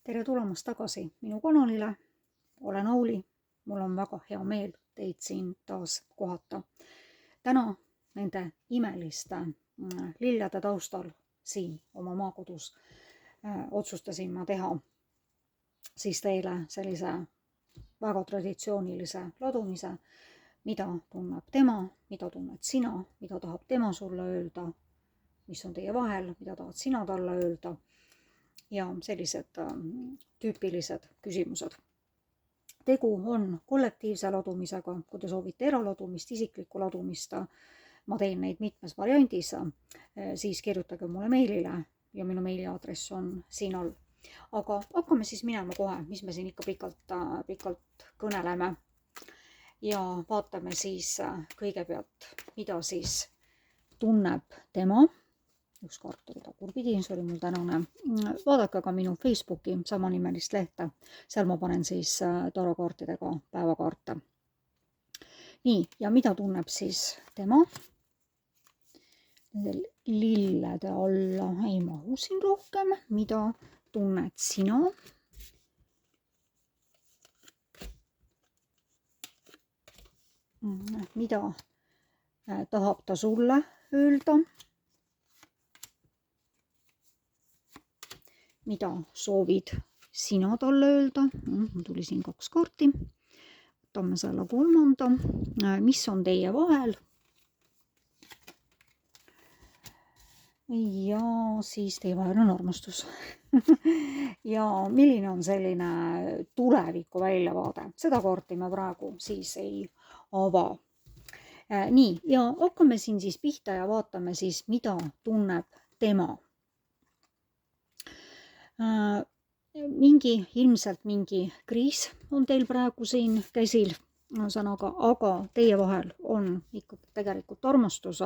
Tere tulemast tagasi minu kanalile. Olen Auli. Mul on väga hea meel teid siin taas kohata. Täna nende imeliste lillede taustal siin oma maakodus otsustasin ma teha siis teile sellise väga traditsioonilise ladumise, mida tunneb tema, mida tunned sina, mida tahab tema sulle öelda, mis on teie vahel, mida tahad sina talle öelda ja sellised tüüpilised küsimused. Tegu on kollektiivse ladumisega, kui te soovite eraladumist, isiklikku ladumist, ma teen neid mitmes variandis, siis kirjutage mulle meilile ja minu meiliaadress on siin all. Aga hakkame siis minema kohe, mis me siin ikka pikalt kõneleme ja vaatame siis kõigepealt, mida siis tunneb tema. Üks kaart oli tagurpidi, see oli mul tänane. Vaadake ka minu Facebooki samanimelist lehte. Seal ma panen siis tarokaartidega päevakaarte. Nii, ja mida tunneb siis tema? Nendel lillede alla ei mahu siin rohkem. Mida tunned sina? Mida tahab ta sulle öelda? Mida soovid sina talle öelda? Tuli siin 2 kaarti. Võtame selle 3. Mis on teie vahel? Ja siis teie vahel on armastus. Ja milline on selline tuleviku väljavaade? Seda kaarti me praegu siis ei ava. Nii, ja hakkame siin siis pihta ja vaatame siis, mida tunneb tema. Ilmselt mingi kriis on teil praegu siin käsil, aga teie vahel on ikkagi tegelikult armastus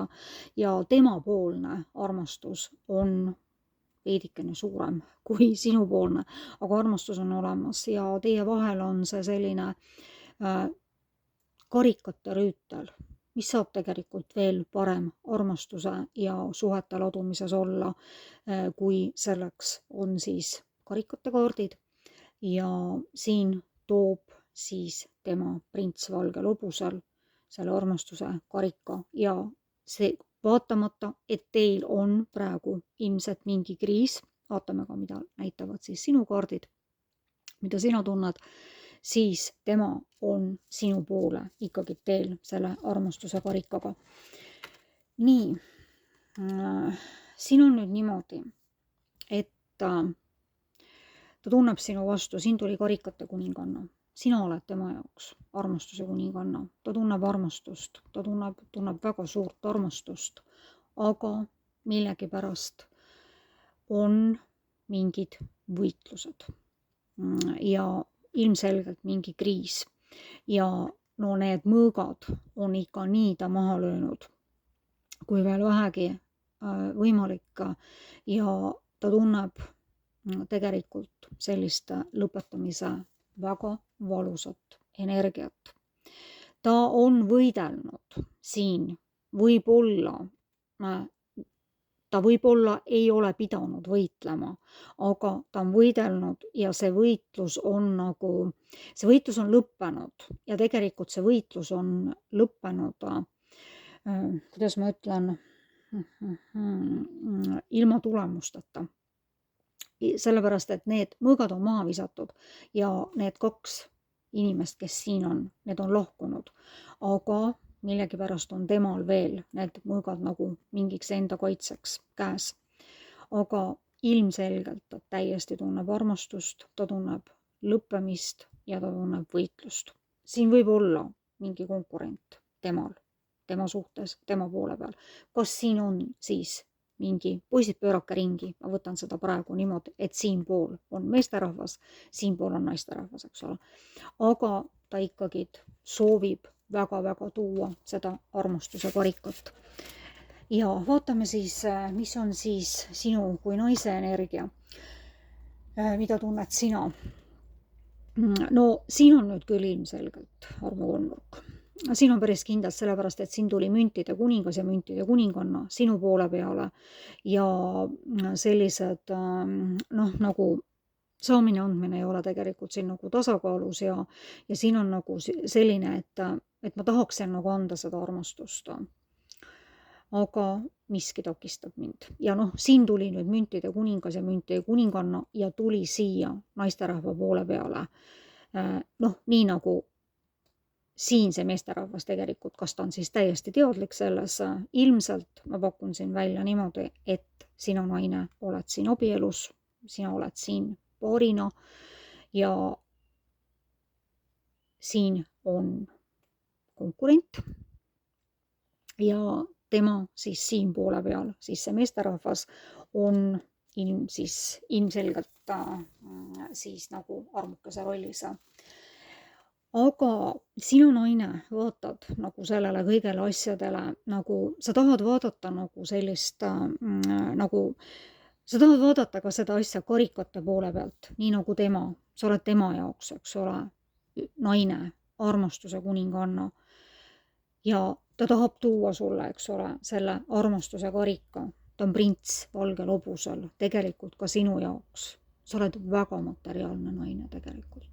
ja temapoolne armastus on veidikene suurem kui sinupoolne, aga armastus on olemas ja teie vahel on see selline karikate rüütel, mis saab tegelikult veel parem armastuse ja suhete ladumises olla, kui selleks on siis karikate kaardid ja siin toob siis tema prints valgel hobusel selle armastuse karika ja see vaatamata, et teil on praegu ilmselt mingi kriis, vaatame ka, mida näitavad siis sinu kaardid, mida sina tunned, siis tema on sinu poole ikkagi teel selle armastuse karikaga. Nii, siin on nüüd niimoodi, et ta tunneb sinu vastu, siin tuli karikate kuninganna. Sina oled tema jaoks armastuse kuninganna. Ta tunneb armastust, ta tunneb väga suurt armastust, aga millegipärast on mingid võitlused ja ilmselgelt mingi kriis ja no need mõõgad on ikka nii ta maha löönud, kui veel vähegi võimalik ja ta tunneb tegelikult sellist lõpetamise väga valusat energiat. Ta on võidelnud siin, ta võib-olla ei ole pidanud võitlema, aga ta on võidelnud ja see võitlus on lõppenud ja tegelikult see võitlus on lõppenud, kuidas ma ütlen, ilma tulemusteta. Sellepärast, et need mõõgad on maha visatud ja need 2 inimest, kes siin on, need on lahkunud, aga millegipärast on temal veel need mõõgad nagu mingiks enda kaitseks käes. Aga ilmselgelt ta täiesti tunneb armastust, ta tunneb lõppemist ja ta tunneb võitlust. Siin võib olla mingi konkurent tema suhtes, tema poole peal. Kas siin on siis mingi, poisid pöörake ringi, ma võtan seda praegu niimoodi, et siin pool on meesterahvas, siin pool on naisterahvas, eks ole. Aga ta ikkagi soovib väga-väga tuua seda armastuse karikat. Ja vaatame siis, mis on siis sinu kui naise energia, mida tunned sina. No siin on nüüd küll ilmselgelt armukolmnurk. Siin on päris kindlalt sellepärast, et siin tuli müntide kuningas ja müntide kuninganna sinu poole peale ja sellised nagu saamine, andmine ei ole tegelikult siin nagu tasakaalus ja siin on nagu selline, et ma tahaksin nagu anda seda armastust. Aga miski takistab mind. Ja noh, siin tuli nüüd müntide kuningas ja müntide kuninganna ja tuli siia naisterahva poole peale. Noh, nii nagu siin see meesterahvas tegelikult, kas ta on siis täiesti teadlik selles, ilmselt ma pakun siin välja niimoodi, et sina naine oled siin abielus, sina oled siin paarina ja siin on konkurent ja tema siis siin poole peal, siis see meesterahvas on ilmselgelt siis nagu armukese rollis. Aga sina naine vaatad nagu sellele kõigele asjadele, nagu sa tahad vaadata nagu sellist, nagu sa tahad vaadata ka seda asja karikate poole pealt, nii nagu tema, sa oled tema jaoks, eks ole, naine, armastuse kuninganna ja ta tahab tuua sulle, eks ole, selle armastuse karika, ta on prints valgel hobusel, tegelikult ka sinu jaoks, sa oled väga materiaalne naine tegelikult.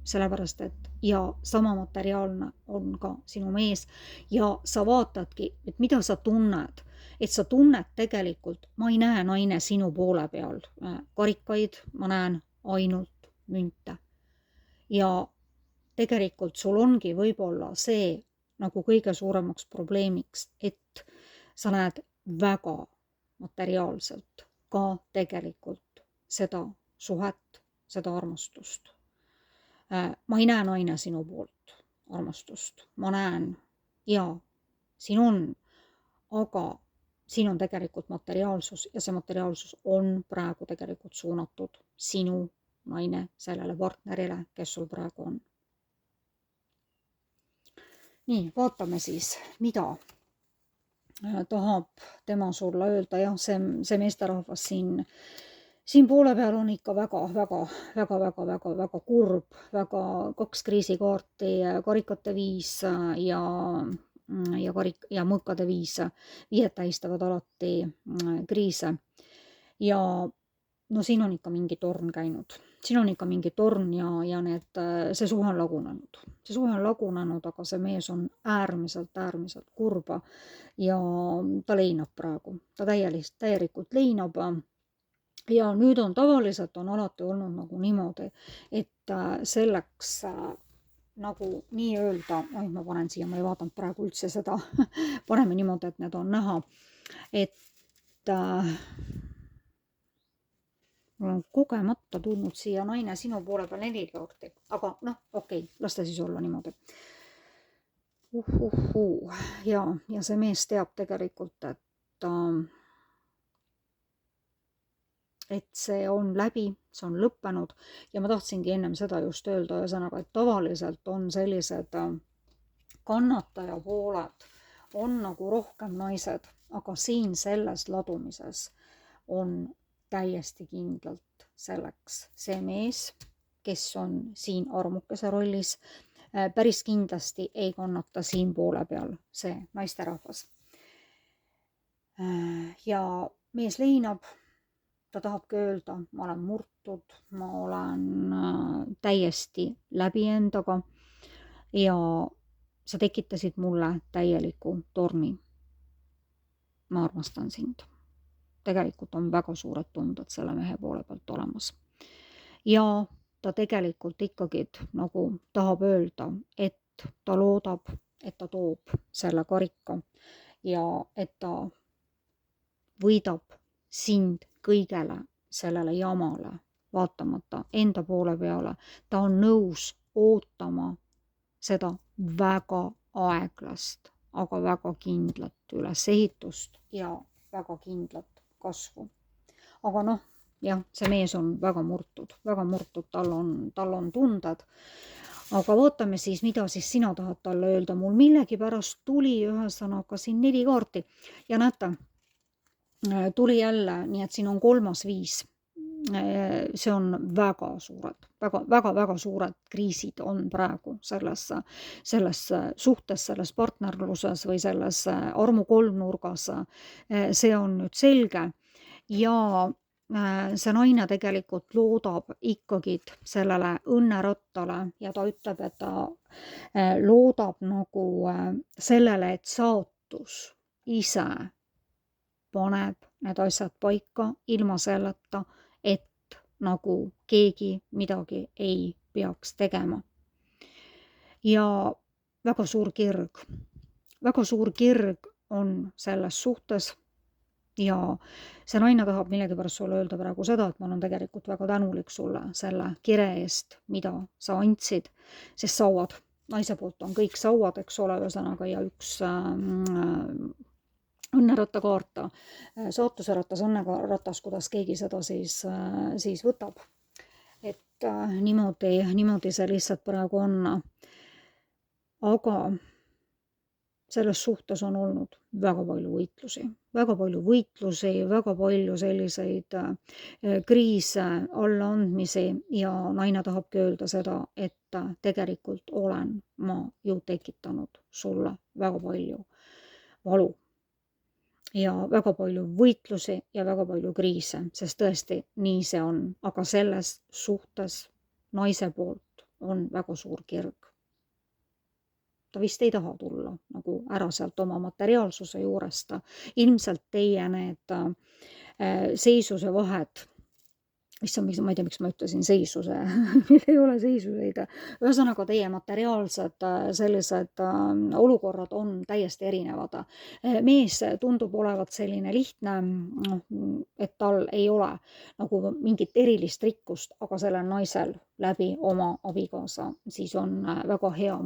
Sellepärast, et ja sama materiaalne on ka sinu mees ja sa vaatadki, et mida sa tunned, et sa tunned tegelikult, ma ei näe naine sinu poole peal karikaid, ma näen ainult münte. Ja tegelikult sul ongi võib-olla see nagu kõige suuremaks probleemiks, et sa näed väga materiaalselt ka tegelikult seda suhet, seda armastust. Ma ei näe naine sinu poolt armastust, ma näen ja siin on, aga siin on tegelikult materiaalsus ja see materiaalsus on praegu tegelikult suunatud sinu naine sellele partnerile, kes sul praegu on. Nii, vaatame siis, mida tahab tema sulle öelda. Jah, see meesterahvas siin poole peal on ikka väga kurb, väga 2 kriisikaarti, karikate 5 ja mõõkade 5. 5 tähistavad alati kriise. Ja no siin on ikka mingi torn käinud. Siin on ikka mingi torn ja see suhe on lagunenud. See suhe on lagunenud, aga see mees on äärmiselt kurba ja ta leinab praegu. Ta täielikult leinab. Ja nüüd on tavaliselt on alati olnud nagu niimoodi, et selleks nagu nii öelda, ma panen siia, ma ei vaadanud praegu üldse seda, paneme niimoodi, et need on näha, et mul on kogemata tulnud siia naine sinu poole peal 4 kaarti, aga noh, okei, las ta siis olla niimoodi. Ja see mees teab tegelikult, et see on läbi, see on lõppenud ja ma tahtsingi ennem seda just öelda, ühesõnaga, et tavaliselt on sellised kannataja pooled, on nagu rohkem naised, aga siin selles ladumises on täiesti kindlalt selleks see mees, kes on siin armukese rollis, päris kindlasti ei kannata siin poole peal see naisterahvas. Ja mees leinab, ta tahabki öelda, ma olen murtud, ma olen täiesti läbi endaga ja sa tekitasid mulle täieliku tormi. Ma armastan sind. Tegelikult on väga suured tunded selle mehe poole pealt olemas. Ja ta tegelikult ikkagi nagu tahab öelda, et ta loodab, et ta toob selle karika ja et ta võidab sind kõigele sellele jamale, vaatamata enda poole peale. Ta on nõus ootama seda väga aeglast, aga väga kindlat ülesehitust ja väga kindlat kasvu. Aga noh, jah, see mees on väga murtud, tal on tunded. Aga vaatame siis, mida siis sina tahad talle öelda. Mul millegipärast tuli ühesõnaga siin 4 kaarti ja näete, tuli jälle, nii et siin on 3. 5. See on väga suured kriisid on praegu selles suhtes, selles partnerluses või selles armu kolmnurgas. See on nüüd selge ja see naine tegelikult loodab ikkagi sellele õnnerattale ja ta ütleb, et ta loodab nagu sellele, et saatus ise paneb need asjad paika ilma selleta, et nagu keegi midagi ei peaks tegema. Ja väga suur kirg on selles suhtes ja see naine tahab millegipärast sulle öelda praegu seda, et ma olen tegelikult väga tänulik sulle selle kire eest, mida sa andsid, sest sauad, naise poolt on kõik sauad, eks ole, ühesõnaga ja üks õnneratakaart, saatuseratas, õnneratas, kuidas keegi seda siis võtab. Et niimoodi see lihtsalt praegu on. Aga selles suhtes on olnud väga palju võitlusi, väga palju selliseid kriise, allaandmisi ja naine tahabki öelda seda, et tegelikult olen ma ju tekitanud sulle väga palju valu ja väga palju võitlusi ja väga palju kriise, sest tõesti nii see on, aga selles suhtes naise poolt on väga suur kirg. Ta vist ei taha tulla nagu ära sealt oma materiaalsuse juurest. Ilmselt teie need seisuse vahed, ma ei tea, miks ma ütlesin seisuse, meil ei ole seisuseid. Ühesõnaga teie materiaalsed sellised olukorrad on täiesti erinevad. Mees tundub olevat selline lihtne, et tal ei ole nagu mingit erilist rikkust, aga sellel naisel läbi oma abikaasa siis on väga hea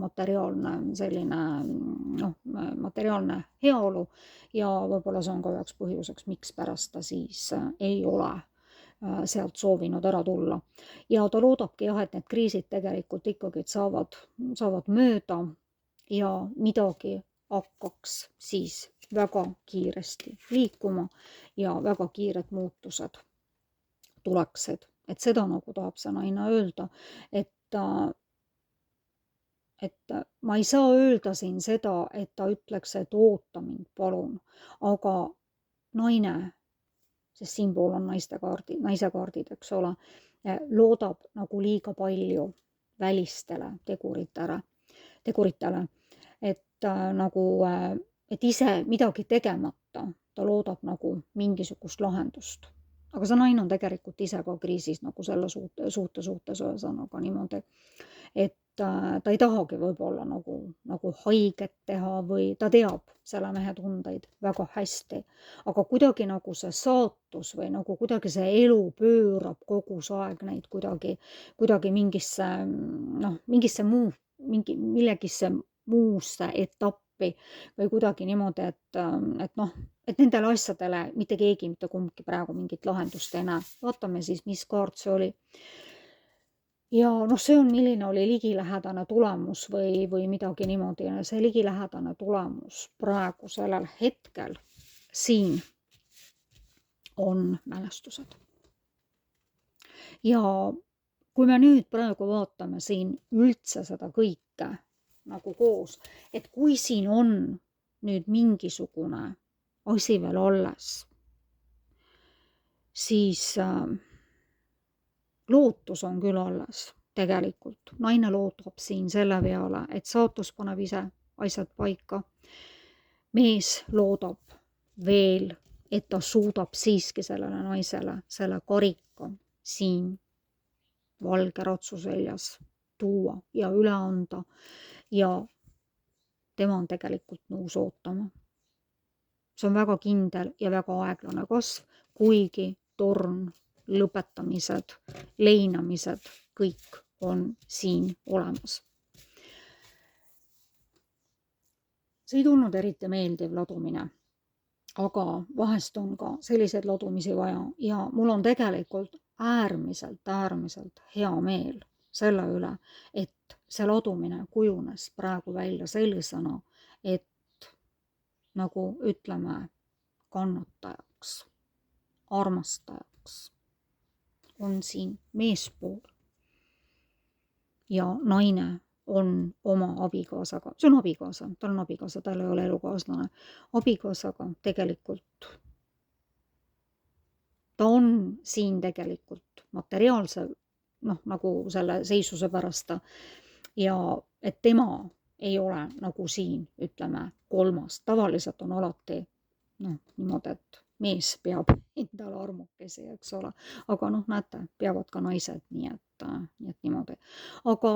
materiaalne heaolu ja võib-olla see on ka üheks põhjuseks, miks pärast ta siis ei ole sealt soovinud ära tulla. Ja ta loodabki jah, et need kriisid tegelikult ikkagi saavad mööda ja midagi hakkaks siis väga kiiresti liikuma ja väga kiired muutused tuleksid. Et seda nagu tahab see naine öelda, et ma ei saa öelda siin seda, et ta ütleks, et oota mind, palun, aga naine, sest siinpool on naise kaardid, eks ole, loodab nagu liiga palju välistele teguritele, et ise midagi tegemata, ta loodab nagu mingisugust lahendust. Aga see naine on tegelikult ise ka kriisis nagu selle suhtes ühesõnaga niimoodi, et ta ei tahagi võib-olla nagu haiget teha või ta teab selle mehe tundeid väga hästi, aga kuidagi nagu see saatus või nagu kuidagi see elu pöörab kogu see aeg neid kuidagi millegisse muusse etappi või kuidagi niimoodi, et nendele asjadele mitte keegi, mitte kumbki praegu mingit lahendust ei näe. Vaatame siis, mis kaart see oli. Ja see on, milline oli ligilähedane tulemus või midagi niimoodi. See ligilähedane tulemus praegu sellel hetkel siin on mälestused. Ja kui me nüüd praegu vaatame siin üldse seda kõike nagu koos, et kui siin on nüüd mingisugune asi veel alles, siis lootus on küll alles tegelikult. Naine lootab siin selle peale, et saatus paneb ise asjad paika. Mees loodab veel, et ta suudab siiski sellele naisele selle karika siin valge ratsu seljas tuua ja üle anda ja tema on tegelikult nõus ootama. See on väga kindel ja väga aeglane kasv, kuigi torn, lõpetamised, leinamised, kõik on siin olemas. See ei tulnud eriti meeldiv ladumine, aga vahest on ka selliseid ladumisi vaja ja mul on tegelikult äärmiselt hea meel selle üle, et see ladumine kujunes praegu välja sellisena, et nagu ütleme kannatajaks, armastajaks on siin meespool ja naine on oma abikaasaga, see on abikaasa, tal on abikaasa, tal ei ole elukaaslane, abikaasaga tegelikult ta on siin tegelikult materiaalse nagu selle seisuse pärast ja et tema ei ole nagu siin, ütleme, kolmas. Tavaliselt on alati niimoodi, et mees peab endale armukesi, eks ole. Aga näete, peavad ka naised, nii et niimoodi. Aga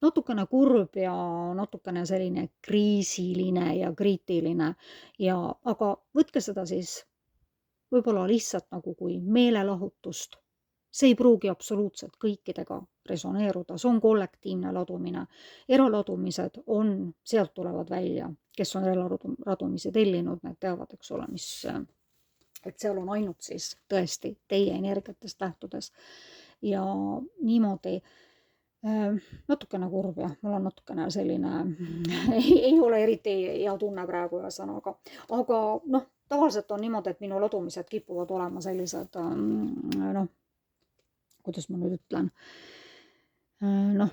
natukene kurb ja natukene selline kriisiline ja kriitiline aga võtke seda siis võib-olla lihtsalt nagu kui meelelahutust. See ei pruugi absoluutselt kõikidega resoneeruda, see on kollektiivne ladumine. Eraladumised on, sealt tulevad välja, kes on eraladumisi tellinud, need teavad, eks ole, et seal on ainult siis tõesti teie energiatest lähtudes. Ja niimoodi natukene kurb ja mul on natukene selline, ei ole eriti hea tunne praegu ühesõnaga. Aga tavaliselt on niimoodi, et minu ladumised kipuvad olema sellised, kuidas ma nüüd ütlen,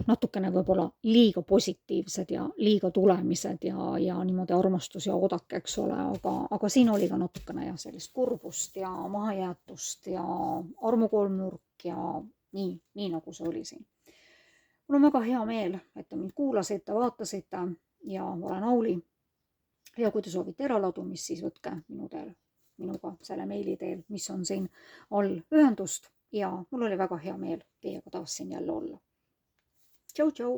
natukene võib-olla liiga positiivsed ja liiga tulemised ja niimoodi armastus ja oodake, eks ole, aga siin oli ka natukene jah, sellist kurbust ja mahajäetust ja armukolmnurk ja nii nagu see oli siin. Mul on väga hea meel, et te mind kuulasite, vaatasite ja olen Auli. Ja kui te soovite eraladumist, siis võtke minuga selle meili teel, mis on siin all ühendust ja mul oli väga hea meel teiega taas siin jälle olla. Tšau, tšau!